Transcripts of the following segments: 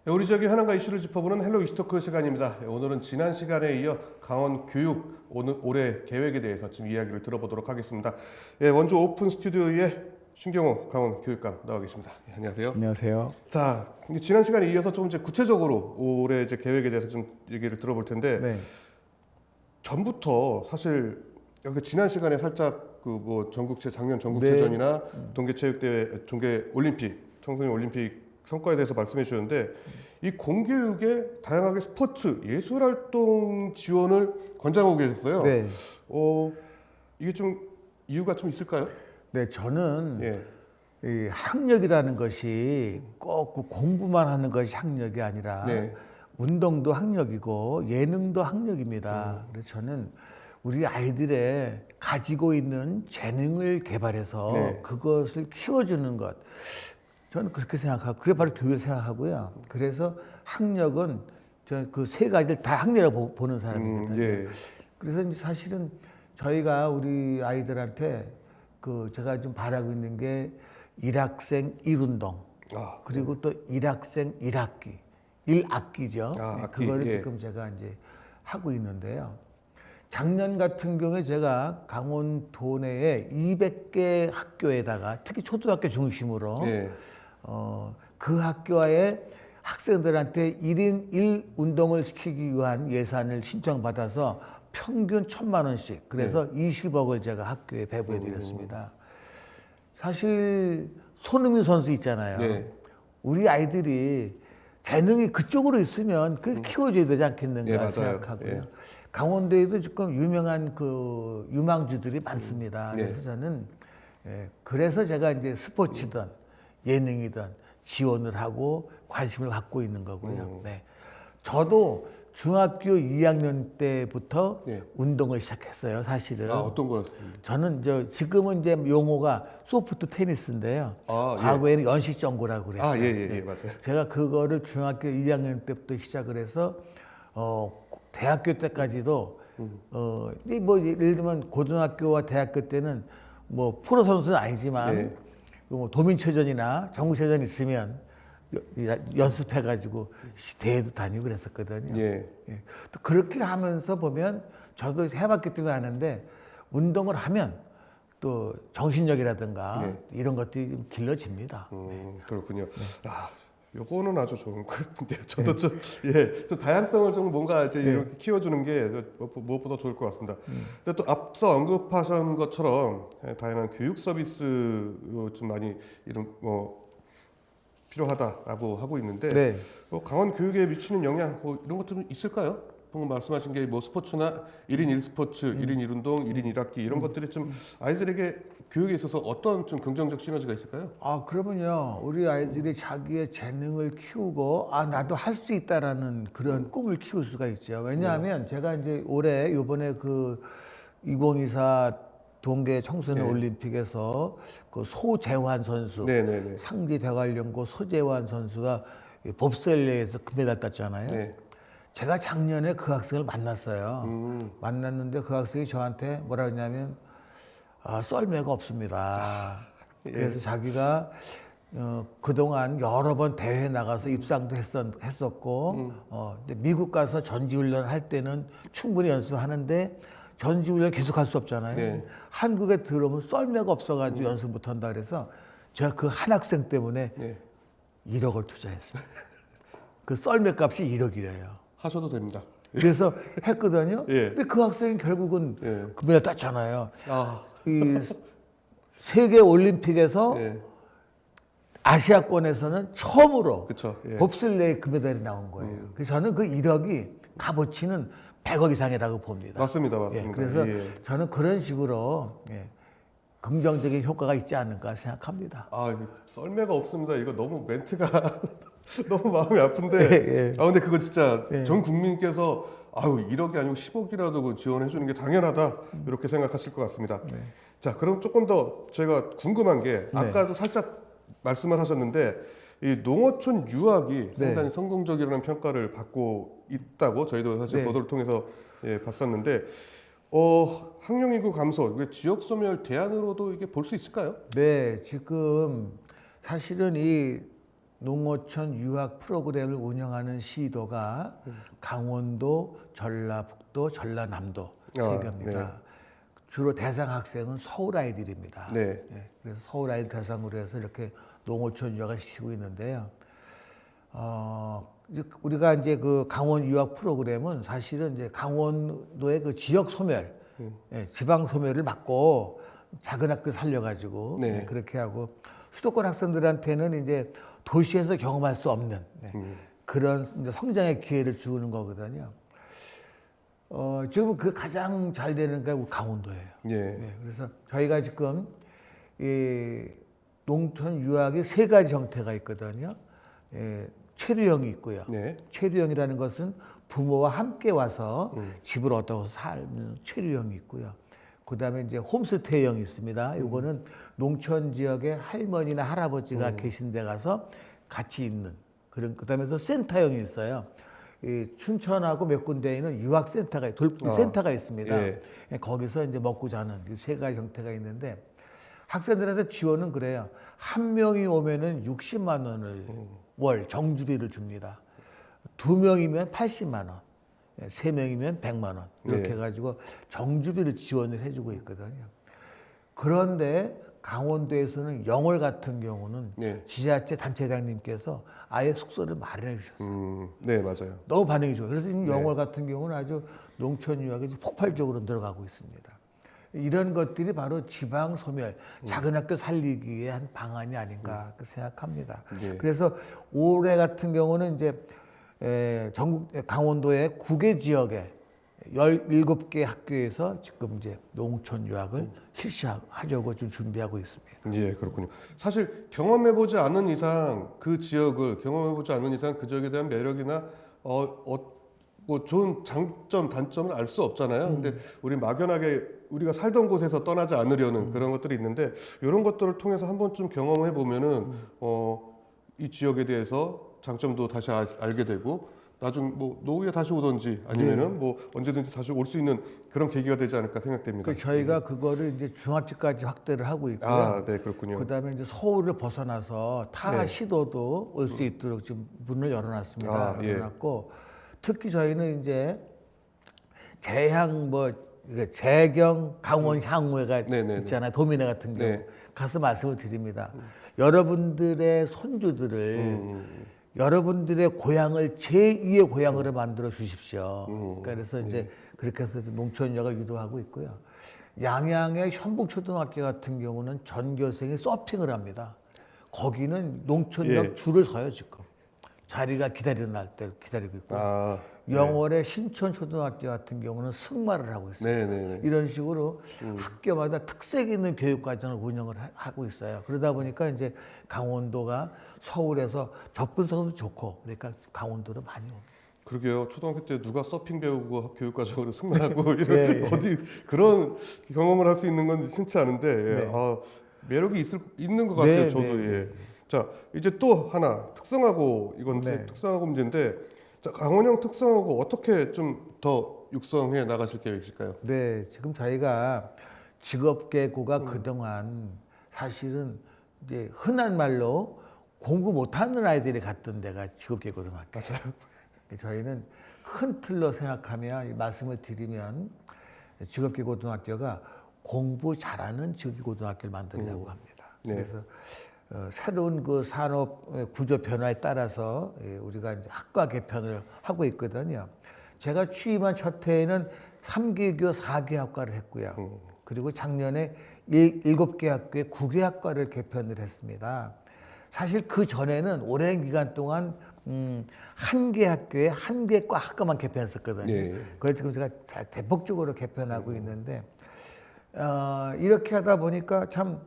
네, 우리 지역의 현안과 이슈를 짚어보는 헬로 이슈토크 시간입니다. 오늘은 지난 시간에 이어 강원 교육 올해 계획에 대해서 좀 이야기를 들어보도록 하겠습니다. 예, 원주 오픈 스튜디오에 신경호 강원 교육감 나와 계십니다. 예, 안녕하세요. 안녕하세요. 자, 지난 시간에 이어서 좀 이제 구체적으로 올해 이제 계획에 대해서 좀 얘기를 들어볼 텐데 네. 전부터 사실 여기 지난 시간에 살짝 그 뭐 작년 전국체전이나 동계체육대회, 동계올림픽, 청소년 올림픽 성과에 대해서 말씀해 주셨는데 이 공교육에 다양하게 스포츠, 예술활동 지원을 권장하고 계셨어요. 네. 이게 좀 이유가 좀 있을까요? 네, 저는 예. 이 학력이라는 것이 꼭 그 공부만 하는 것이 학력이 아니라 네. 운동도 학력이고 예능도 학력입니다. 그래서 저는 우리 아이들의 가지고 있는 재능을 개발해서 네. 그것을 키워주는 것. 저는 그렇게 생각하고 그게 바로 교육을 생각하고요. 그래서 학력은 저 그 세 가지를 다 학력이라고 보는 사람이거든요. 예. 그래서 이제 사실은 저희가 우리 아이들한테 그 제가 좀 바라고 있는 게 1학생 1운동 그리고 또 1학생 1학기 1학기죠. 학기, 그거를 예. 지금 제가 이제 하고 있는데요. 작년 같은 경우에 제가 강원도 내에 200개 학교에다가 특히 초등학교 중심으로 예. 그 학교에 학생들한테 1인 1운동을 시키기 위한 예산을 신청받아서 평균 1,000만 원씩 그래서 20억을 제가 학교에 배부해 드렸습니다. 사실 손흥민 선수 있잖아요. 네. 우리 아이들이 재능이 그쪽으로 있으면 그 키워줘야 되지 않겠는가 예, 맞아요. 생각하고요. 예. 강원도에도 지금 유명한 그 유망주들이 많습니다. 네. 그래서 저는 그래서 제가 이제 스포츠든 예능이든 지원을 하고 관심을 갖고 있는 거고요. 네. 저도 중학교 2학년 때부터 네. 운동을 시작했어요. 사실은. 어떤 거였습니까? 저는 지금은 이제 용어가 소프트 테니스인데요. 예. 과거에는 연식정구라고 그랬어요. 예, 맞아요. 제가 그거를 중학교 2학년 때부터 시작을 해서 대학교 때까지도 이제 뭐 예를 들면 고등학교와 대학교 때는 뭐 프로 선수는 아니지만 네. 뭐 도민체전이나 전국체전 있으면 연습해가지고 대회도 다니고 그랬었거든요. 예. 예. 또 그렇게 하면서 보면 저도 해봤기 때문에 아는데 운동을 하면 또 정신력이라든가 네. 이런 것들이 좀 길러집니다. 그렇군요. 요거는 아주 좋은 것 같은데요. 저도 좀 다양성을 좀 뭔가 이제 이렇게 키워주는 게 무엇보다 좋을 것 같습니다. 근데 또 앞서 언급하신 것처럼 다양한 교육 서비스로 좀 많이 이런 필요하다라고 하고 있는데 네. 강원 교육에 미치는 영향 이런 것들은 있을까요? 방금 말씀하신 게 스포츠나 1인 1스포츠, 1인 1운동, 1인 1학기 이런 것들이 좀 아이들에게 교육에 있어서 어떤 좀 긍정적 시너지가 있을까요? 그러면요. 우리 아이들이 자기의 재능을 키우고 나도 할 수 있다라는 그런 꿈을 키울 수가 있죠. 왜냐하면 제가 이제 올해 요번에 그 2024 동계 청소년 올림픽에서 그 소재환 선수, 네네네. 상지 대관령고 소재환 선수가 봅슬레이에서 금메달 땄잖아요. 네. 제가 작년에 그 학생을 만났어요. 만났는데 그 학생이 저한테 뭐라 그러냐면 썰매가 없습니다. 그래서 자기가 그동안 여러 번 대회 나가서 입상도 했었고 근데 미국 가서 전지훈련을 할 때는 충분히 연습하는데 전지훈련 계속 할 수 없잖아요. 네. 한국에 들어오면 썰매가 없어가지고 연습 못한다 그래서 제가 그 한 학생 때문에 1억을 투자했습니다. 그 썰매 값이 1억이래요. 하셔도 됩니다. 그래서 했거든요. 예. 근데 그 학생이 결국은 예. 금메달 땄잖아요. 아, 이 세계 올림픽에서 예. 아시아권에서는 처음으로 그쵸. 예. 봅슬레이 금메달이 나온 거예요. 그래서 저는 그 1억이 값어치는 100억 이상이라고 봅니다. 맞습니다. 그래서 예. 저는 그런 식으로 긍정적인 효과가 있지 않을까 생각합니다. 이거 썰매가 없습니다. 이거 너무 멘트가 너무 마음이 아픈데. 근데 그거 진짜 전 국민께서 1억이 아니고 10억이라도 지원해 주는 게 당연하다 이렇게 생각하실 것 같습니다. 자, 그럼 조금 더 제가 궁금한 게 아까도 살짝 말씀을 하셨는데 이 농어촌 유학이 상당히 성공적이라는 평가를 받고 있다고 저희도 사실 보도를 통해서 봤었는데 학령 인구 감소, 이게 지역 소멸 대안으로도 이게 볼 수 있을까요? 네, 지금 사실은 이 농어촌 유학 프로그램을 운영하는 시도가 강원도, 전라북도, 전라남도 세 개입니다. 네. 주로 대상 학생은 서울 아이들입니다. 네. 예, 그래서 서울 아이들 대상으로 해서 이렇게 농어촌 유학을 시키고 있는데요. 이제 우리가 이제 그 강원 유학 프로그램은 사실은 이제 강원도의 그 지역 소멸, 예, 지방 소멸을 막고 작은 학교 살려가지고 네. 예, 그렇게 하고 수도권 학생들한테는 이제 도시에서 경험할 수 없는 그런 이제 성장의 기회를 주는 거거든요. 지금 그 가장 잘 되는 게 우리 강원도예요. 예. 예, 그래서 저희가 지금 이 농촌 유학이 세 가지 형태가 있거든요. 예, 체류형이 있고요. 네. 체류형이라는 것은 부모와 함께 와서 집을 얻어서 살는 체류형이 있고요. 그다음에 이제 홈스테이형이 있습니다. 이거는 농촌 지역에 할머니나 할아버지가 계신 데 가서 같이 있는 그런. 그다음에 또 센터형이 있어요. 이 춘천하고 몇 군데에 있는 유학센터가 센터가 있습니다. 예. 거기서 이제 먹고 자는 이 세 가지 형태가 있는데 학생들한테 지원은 그래요. 한 명이 오면은 60만 원을 월 정주비를 줍니다. 두 명이면 80만 원, 세 명이면 100만 원 이렇게 네. 해가지고 정주비를 지원을 해주고 있거든요. 그런데 강원도에서는 영월 같은 경우는 네. 지자체 단체장님께서 아예 숙소를 마련해 주셨어요. 네, 맞아요. 너무 반응이 좋아요. 그래서 이 영월 같은 경우는 아주 농촌 유학이 폭발적으로 늘어가고 있습니다. 이런 것들이 바로 지방 소멸, 작은 학교 살리기 위해 한 방안이 아닌가 생각합니다. 네. 그래서 올해 같은 경우는 이제 전국 강원도의 9개 지역에 17개 학교에서 지금 이제 농촌 유학을 실시하려고 좀 준비하고 있습니다. 예, 그렇군요. 사실 경험해보지 않은 이상 그 지역을 경험해보지 않은 이상 그 지역에 대한 매력이나 뭐 좋은 장점, 단점을 알 수 없잖아요. 근데 우리 막연하게 우리가 살던 곳에서 떠나지 않으려는 그런 것들이 있는데 이런 것들을 통해서 한 번쯤 경험해 보면은 이 지역에 대해서 장점도 다시 알게 되고 나중 뭐 노후에 다시 오든지 아니면은 뭐 언제든지 다시 올 수 있는 그런 계기가 되지 않을까 생각됩니다. 저희가 그거를 이제 중학교까지 확대를 하고 있고요. 아, 네, 그렇군요. 그다음에 이제 서울을 벗어나서 타 네. 시도도 올 수 있도록 지금 문을 열어놨습니다. 아, 예. 열어놨고 특히 저희는 이제 재향 뭐 이게 재경 강원 향후회가 네네네. 있잖아요. 도민회 같은 경우 네. 가서 말씀을 드립니다. 여러분들의 손주들을 여러분들의 고향을 제2의 고향으로 만들어 주십시오. 그래서 이제 그렇게 해서 농촌 유학을 유도하고 있고요. 양양의 현북초등학교 같은 경우는 전교생이 서핑을 합니다. 거기는 농촌 유학 예. 줄을 서요 지금. 자리가 기다리는 날때 기다리고 있고. 아, 영월의 신촌초등학교 같은 경우는 승마를 하고 있어요. 네네. 이런 식으로 학교마다 특색 있는 교육과정을 운영을 하고 있어요. 그러다 보니까 이제 강원도가 서울에서 접근성도 좋고 그러니까 강원도로 많이 옵니다. 그러게요. 초등학교 때 누가 서핑 배우고 교육과정으로 승마하고 이런 예. 어디 그런 경험을 할 수 있는 건 흔치 않은데 예. 네. 매력이 있는 것 같아요. 네, 저도 네, 예. 자 이제 또 하나 특성하고 이건 네. 특성하고 문제인데 자, 강원형 특성하고 어떻게 좀 더 육성해 나가실 계획이실까요? 네, 지금 저희가 직업계고가 그동안 사실은 이제 흔한 말로 공부 못하는 아이들이 갔던 데가 직업계고등학교. 맞아요. 저희는 큰 틀로 생각하면 이 말씀을 드리면 직업계고등학교가 공부 잘하는 직업계고등학교를 만들려고 합니다. 네. 그래서 새로운 그 산업 구조 변화에 따라서 우리가 이제 학과 개편을 하고 있거든요. 제가 취임한 첫 해에는 3개교 4개 학과를 했고요. 그리고 작년에 7개 학교에 9개 학과를 개편을 했습니다. 사실 그 전에는 오랜 기간 동안 한 개 학교에 한 개 학과만 개편했었거든요. 예. 그걸 지금 제가 대폭적으로 개편하고 있는데 이렇게 하다 보니까 참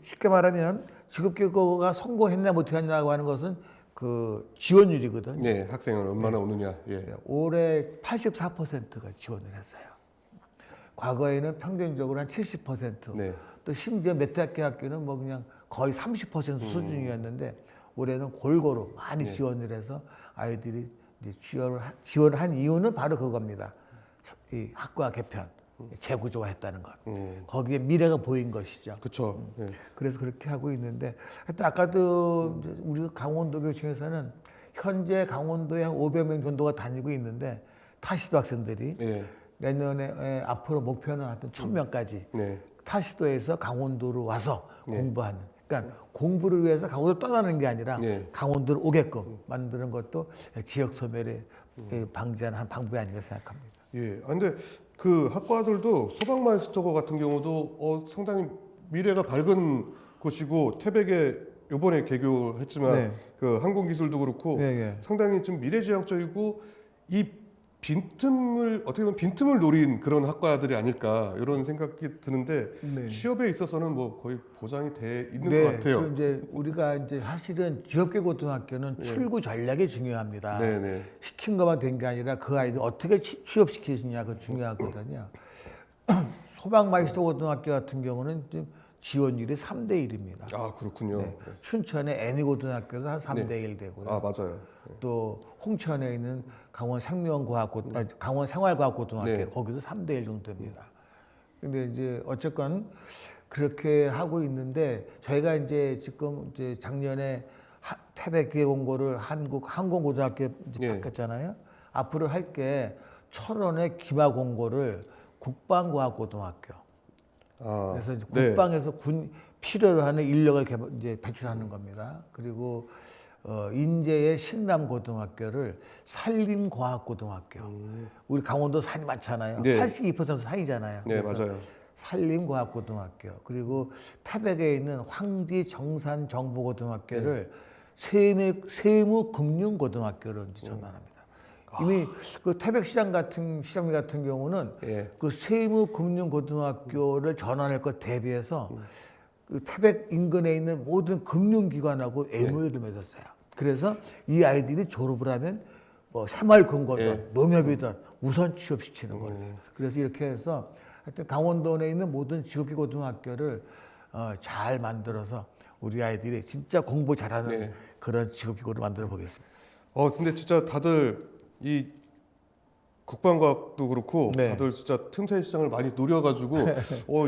쉽게 말하면 직업계고가 성공했냐 못했냐고 하는 것은 그 지원율이거든요. 네, 학생은 얼마나 오느냐. 예. 올해 84%가 지원을 했어요. 과거에는 평균적으로 한 70%. 네. 또 심지어 몇 학교 학교는 뭐 그냥 거의 30% 수준이었는데 올해는 골고루 많이 지원을 해서 아이들이 이제 지원한 이유는 바로 그겁니다. 이 학과 개편. 재구조화했다는 것. 거기에 미래가 보인 것이죠. 그렇죠. 예. 그래서 그렇게 하고 있는데 하여튼 아까도 이제 우리 강원도 교육청에서는 현재 강원도에 한 500명 정도가 다니고 있는데 타시도 학생들이 예. 내년에 앞으로 목표는 하여튼 1000명까지 네. 타시도에서 강원도로 와서 공부하는. 그러니까 공부를 위해서 강원도를 떠나는 게 아니라 네. 강원도로 오게끔 만드는 것도 지역 소멸을 방지하는 한 방법이 아닌가 생각합니다. 예. 아, 근데 그 학과들도 소방 마이스터 같은 경우도 상당히 미래가 밝은 곳이고 태백에 이번에 개교했지만 네. 그 항공기술도 그렇고 네, 네. 상당히 좀 미래지향적이고 이 빈틈을 어떻게 보면 빈틈을 노린 그런 학과들이 아닐까 이런 생각이 드는데 네. 취업에 있어서는 뭐 거의 보장이 돼 있는 네, 것 같아요. 그 이제 우리가 이제 사실은 지역계 고등학교는 출구 전략이 중요합니다. 네네. 시킨 것만 된 게 아니라 그 아이들 어떻게 취업시키느냐가 중요하거든요. 소방 마이스터 고등학교 같은 경우는 지금 지원율이 3대 1입니다. 아 그렇군요. 네. 춘천의 애니 고등학교도 한 3대 1 되고요. 아 맞아요. 또 홍천에 있는 강원 강원 생활과학고등학교 네. 거기도 3대 1 정도 됩니다. 근데 이제 어쨌건 그렇게 하고 있는데 저희가 이제 지금 이제 작년에 태백 기계공고를 한국 항공고등학교 이제 네. 바꿨잖아요. 앞으로 할 게 철원의 기마공고를 국방과학고등학교. 아, 그래서 이제 네. 국방에서 군 필요로 하는 인력을 이제 배출하는 겁니다. 그리고 인제의 신남고등학교를 산림과학고등학교. 우리 강원도 산이 많잖아요. 네. 82% 산이잖아요. 네 그래서 맞아요. 산림과학고등학교. 그리고 태백에 있는 황지정산정보고등학교를 세무금융고등학교로 이제 전환합니다. 이미 그 태백시장 같은 경우는 예. 그 세무금융고등학교를 전환할 것 대비해서 그 태백 인근에 있는 모든 금융기관하고 MOU를 맺었어요. 그래서 이 아이들이 졸업을 하면 뭐 새마을금고든 농협이든 우선 취업시키는 거예요. 그래서 이렇게 해서 하여튼 강원도 내에 있는 모든 직업기 고등학교를 잘 만들어서 우리 아이들이 진짜 공부 잘하는 그런 직업기고를 만들어 보겠습니다. 근데 진짜 다들 이 국방과학도 그렇고 네. 다들 진짜 틈새 시장을 많이 노려가지고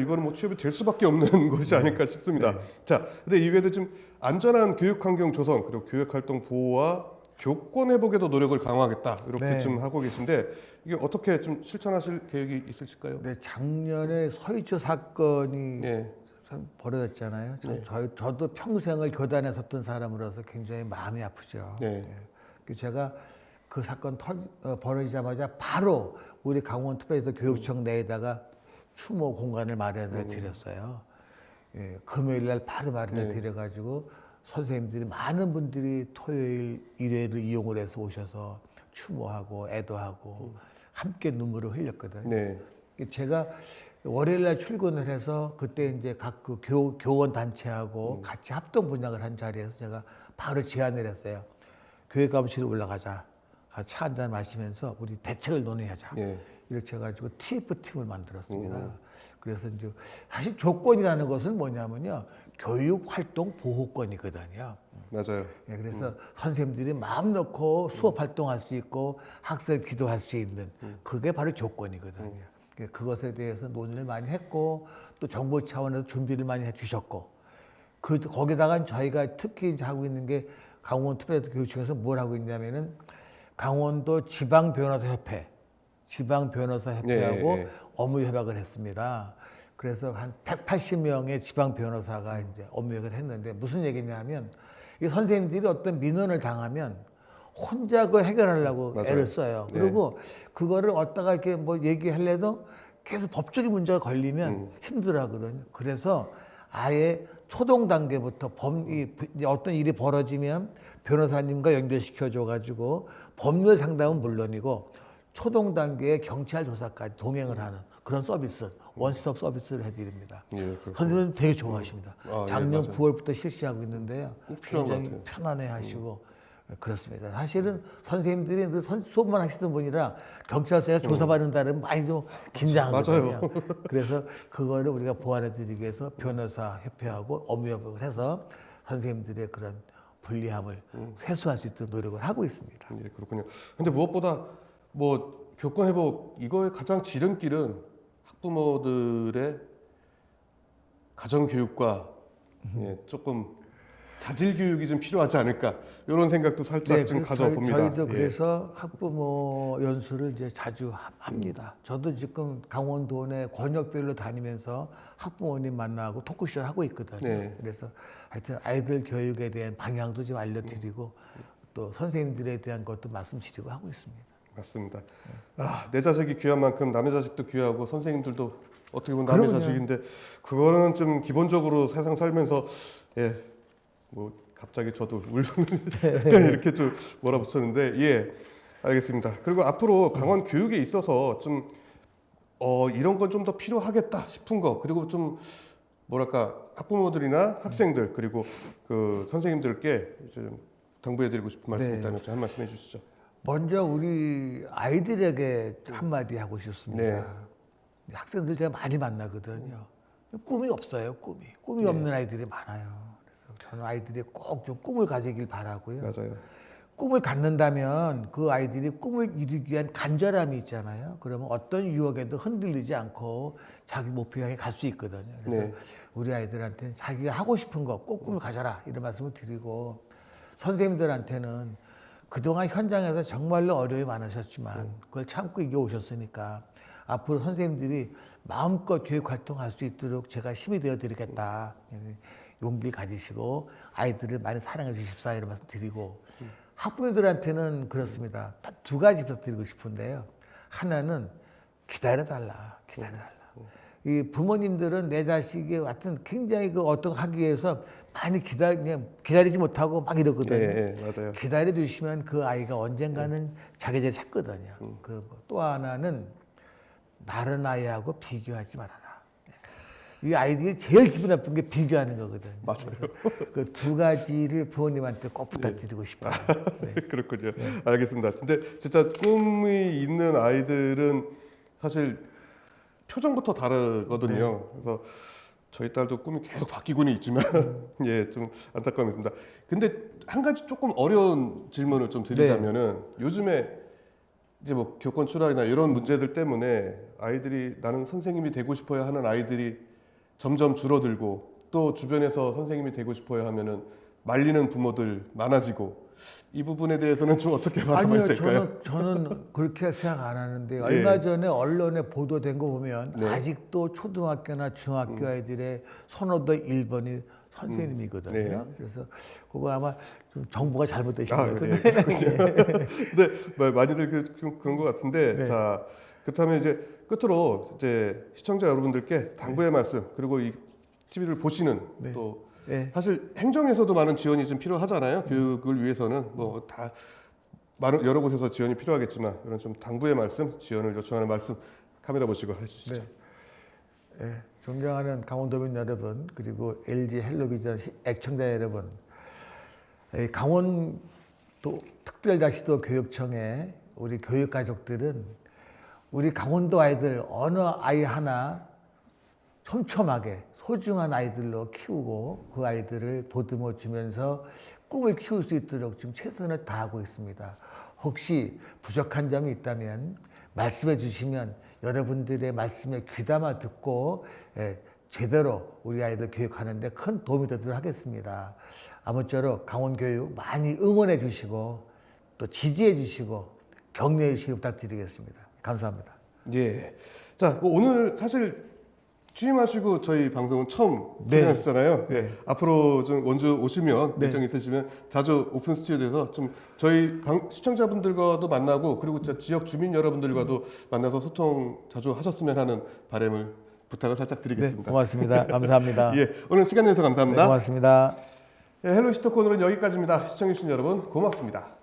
이거는 뭐 취업이 될 수밖에 없는 것이 아닐까 싶습니다. 자, 근데 이외에도 좀 안전한 교육 환경 조성 그리고 교육 활동 보호와 교권 회복에도 노력을 강화하겠다 이렇게 네. 좀 하고 계신데 이게 어떻게 좀 실천하실 계획이 있으실까요? 네, 작년에 서희초 사건이 네. 참 벌어졌잖아요. 저도 평생을 교단에 섰던 사람으로서 굉장히 마음이 아프죠. 네. 그 제가 그 사건 벌어지자마자 바로 우리 강원특별시도 교육청 내에다가 추모 공간을 마련해 드렸어요. 예, 금요일 날 바로 마련해 드려가지고 선생님들이 많은 분들이 토요일, 일요일을 이용을 해서 오셔서 추모하고 애도하고 함께 눈물을 흘렸거든요. 네. 제가 월요일 날 출근을 해서 그때 이제 각 그 교원 단체하고 같이 합동 분양을 한 자리에서 제가 바로 제안을 했어요. 교육감실에 올라가자. 차 한잔 마시면서 우리 대책을 논의하자. 예. 이렇게 해가지고 TF팀을 만들었습니다. 그래서 이제 사실 조건이라는 것은 뭐냐면요. 교육활동 보호권이거든요. 맞아요. 예, 그래서 선생님들이 마음 놓고 수업 활동할 수 있고 학생 기도할 수 있는 그게 바로 조건이거든요. 예, 그것에 대해서 논의를 많이 했고 또 정부 차원에서 준비를 많이 해주셨고 거기다가 저희가 특히 이제 하고 있는 게 강원특별교육청에서 뭘 하고 있냐면은 강원도 지방변호사협회하고 업무 협약을 했습니다. 그래서 한 180명의 지방 변호사가 이제 업무 협약을 했는데 무슨 얘기냐면 이 선생님들이 어떤 민원을 당하면 혼자 그걸 해결하려고 맞아요. 애를 써요. 그리고 그거를 얻다가 이렇게 뭐 얘기하려도 계속 법적인 문제가 걸리면 힘들어하거든요. 그래서 아예 초동 단계부터 어떤 일이 벌어지면 변호사님과 연결시켜줘가지고 법률 상담은 물론이고 초동 단계의 경찰 조사까지 동행을 하는 그런 서비스, 원스톱 서비스를 해드립니다. 예, 선생님은 되게 좋아하십니다. 작년 맞아요. 9월부터 실시하고 있는데요. 꼭 필요한 것 굉장히 같아요. 편안해하시고 그렇습니다. 사실은 선생님들이 수업만 하시던 분이라 경찰서에 조사받는다는 많이 좀 긴장하거든요. 그래서 그거를 우리가 보완해드리기 위해서 변호사 협회하고 업무협약을 해서 선생님들의 그런 불리함을 해소할 수 있도록 노력을 하고 있습니다. 예, 그렇군요. 근데 무엇보다 뭐 교권 회복 이거의 가장 지름길은 학부모들의 가정 교육과 조금 자질 교육이 좀 필요하지 않을까 이런 생각도 살짝 좀 가져봅니다. 저희도 그래서 학부모 연수를 이제 자주 합니다. 저도 지금 강원도 내 권역별로 다니면서 학부모님 만나고 토크쇼를 하고 있거든요. 네. 그래서 하여튼 아이들 교육에 대한 방향도 좀 알려드리고 또 선생님들에 대한 것도 말씀드리고 하고 있습니다. 맞습니다. 내 자식이 귀한 만큼 남의 자식도 귀하고 선생님들도 어떻게 보면 남의 그럼요. 자식인데 그거는 좀 기본적으로 세상 살면서 뭐 갑자기 저도 이렇게 좀 몰아붙였는데 알겠습니다. 그리고 앞으로 강원 교육에 있어서 좀 이런 건 좀 더 필요하겠다 싶은 거 그리고 좀 뭐랄까 학부모들이나 학생들 그리고 그 선생님들께 좀 당부해드리고 싶은 말씀 있다면 좀 한 말씀 해주시죠. 먼저 우리 아이들에게 한마디 하고 싶습니다. 네. 학생들 제가 많이 만나거든요. 꿈이 없어요. 꿈이 없는 아이들이 많아요. 그래서 저는 아이들이 꼭 좀 꿈을 가지길 바라고요. 맞아요. 꿈을 갖는다면 그 아이들이 꿈을 이루기 위한 간절함이 있잖아요. 그러면 어떤 유혹에도 흔들리지 않고 자기 목표 향해 갈 수 있거든요. 그래서 우리 아이들한테는 자기가 하고 싶은 거 꼭 꿈을 가져라 이런 말씀을 드리고 선생님들한테는 그동안 현장에서 정말로 어려움이 많으셨지만 그걸 참고 이겨 오셨으니까 앞으로 선생님들이 마음껏 교육 활동할 수 있도록 제가 힘이 되어 드리겠다. 용기를 가지시고 아이들을 많이 사랑해 주십사 이런 말씀 드리고 학부모들한테는 그렇습니다. 딱 두 가지 부탁드리고 싶은데요. 하나는 기다려달라. 이 부모님들은 내 자식이 하여튼 굉장히 그 어떤 하기 위해서 많이 기다리지 못하고 막 이러거든요. 맞아요. 기다려 주시면 그 아이가 언젠가는 자기 자리를 찾거든요. 또 하나는 다른 아이하고 비교하지 말아라. 이 아이들이 제일 기분 나쁜 게 비교하는 거거든요. 맞아요. 그 두 가지를 부모님한테 꼭 부탁드리고 싶어요. 그렇군요. 알겠습니다. 근데 진짜 꿈이 있는 아이들은 사실 표정부터 다르거든요. 그래서 저희 딸도 꿈이 계속 바뀌고는 있지만 좀 안타까움이 있습니다. 근데 한 가지 조금 어려운 질문을 좀 드리자면은 요즘에 이제 뭐 교권 출하나 이런 문제들 때문에 아이들이 나는 선생님이 되고 싶어야 하는 아이들이 점점 줄어들고 또 주변에서 선생님이 되고 싶어야 하면은 말리는 부모들 많아지고 이 부분에 대해서는 좀 어떻게 바라봐야 될까요? 저는 그렇게 생각 안 하는데 얼마 전에 언론에 보도된 거 보면 아직도 초등학교나 중학교 아이들의 선호도 1번이 선생님이거든요. 그래서 그거 아마 좀 정보가 잘못되신 것 같은데. 근데 많이들 좀 그런 것 같은데 자 그렇다면 이제 끝으로 이제 시청자 여러분들께 당부의 말씀 그리고 이 TV를 보시는 또 사실 행정에서도 많은 지원이 좀 필요하잖아요. 교육을 위해서는 뭐 다 많은 여러 곳에서 지원이 필요하겠지만 이런 좀 당부의 말씀, 지원을 요청하는 말씀 카메라 보시고 해주시죠. 존경하는 강원도민 여러분 그리고 LG 헬로비전 애청자 여러분, 강원도 특별자치도 교육청의 우리 교육가족들은 우리 강원도 아이들 어느 아이 하나 촘촘하게 소중한 아이들로 키우고 그 아이들을 보듬어 주면서 꿈을 키울 수 있도록 지금 최선을 다하고 있습니다. 혹시 부족한 점이 있다면 말씀해 주시면 여러분들의 말씀에 귀담아 듣고 제대로 우리 아이들 교육하는 데 큰 도움이 되도록 하겠습니다. 아무쪼록 강원교육 많이 응원해 주시고 또 지지해 주시고 격려해 주시기 부탁드리겠습니다. 감사합니다. 자, 뭐 오늘 사실 취임하시고 저희 방송은 처음 출연하시잖아요. 앞으로 좀 원주 오시면 일정 있으시면 자주 오픈 스튜디오에서 좀 저희 시청자분들과도 만나고 그리고 지역 주민 여러분들과도 만나서 소통 자주 하셨으면 하는 바람을 부탁을 살짝 드리겠습니다. 고맙습니다. 감사합니다. 오늘 시간 내서 감사합니다. 고맙습니다. 헬로 시토콘 오늘은 여기까지입니다. 시청해주신 여러분 고맙습니다.